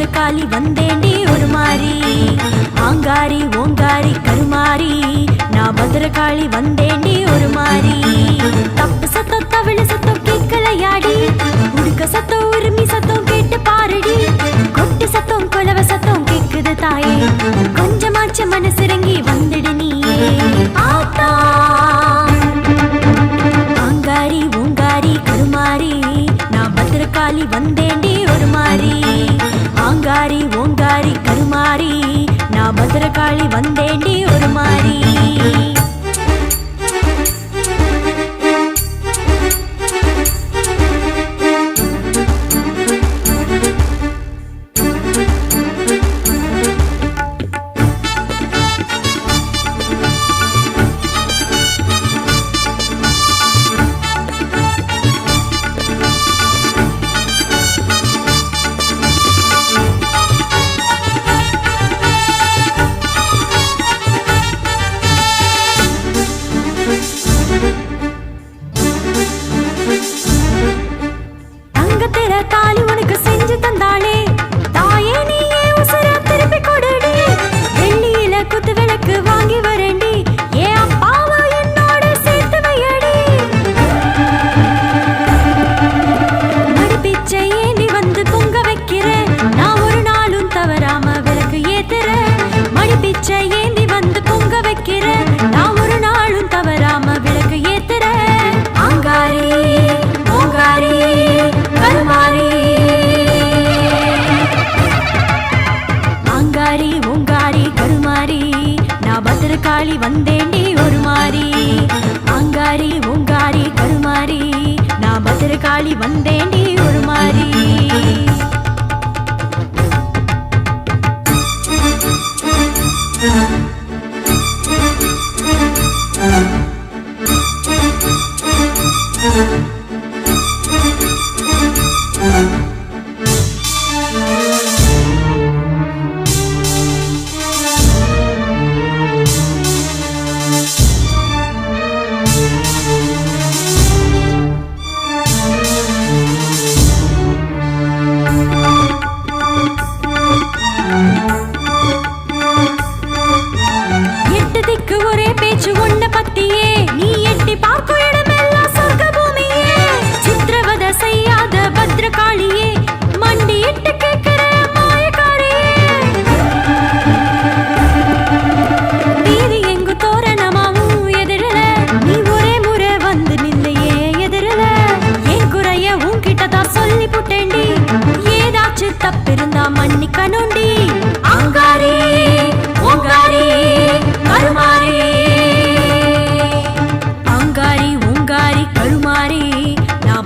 பத்திரகாளி வந்தேண்டி ஒரு மாறி ஆங்காரி ஓங்காரி கருமாறி நான் பத்திரகாளி வந்தேண்டி ஒரு மாறி தப்பு சத்தம் தவிழ சத்தம் கேட்கலையாடி உடுக்க சத்தம் உரிமை சத்தம் கேட்டு பாருடி கொட்டு சத்தம் கொலவ சத்தம் கேக்குது தாயே கொஞ்சமாச்சு மனசிறங்கி வந்துடு நீயே ஆத்தா ஆங்காரி ஓங்காரி கருமாறி நான் பத்திரகாளி வந்தேண்டி ஒரு மாறி ஆங்காரி ஓங்காரி கருமாறி நான் பத்திரகாளி வந்தேண்டி ஒரு மாறி பத்திரகாளி வந்தேண்டி ஒரு மாறி ஆங்காரி ஓங்காரி கருமாறி நான் பத்திரகாளி வந்தேண்டி ஒரு மாறி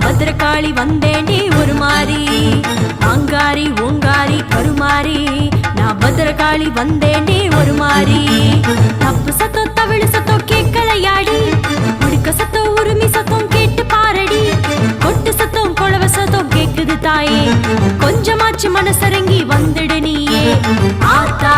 பத்திரகாளி வந்தேண்டி ஒரு மாறி ஆங்காரி ஓங்காரி கருமாறி நான் பத்திரகாளி வந்தேண்டி ஒரு மாறி தப்பு சத்தம் தவிழ சத்தம் கேட்கலையாடி உடுக்க சத்தம் உரிமை சத்தம் கேட்டு பாரடி கொட்டு சத்தம் கொலவ சத்தம் கேக்குது தாயே கொஞ்சமாச்சு மனசரங்கி வந்துடு நீயே ஆத்தா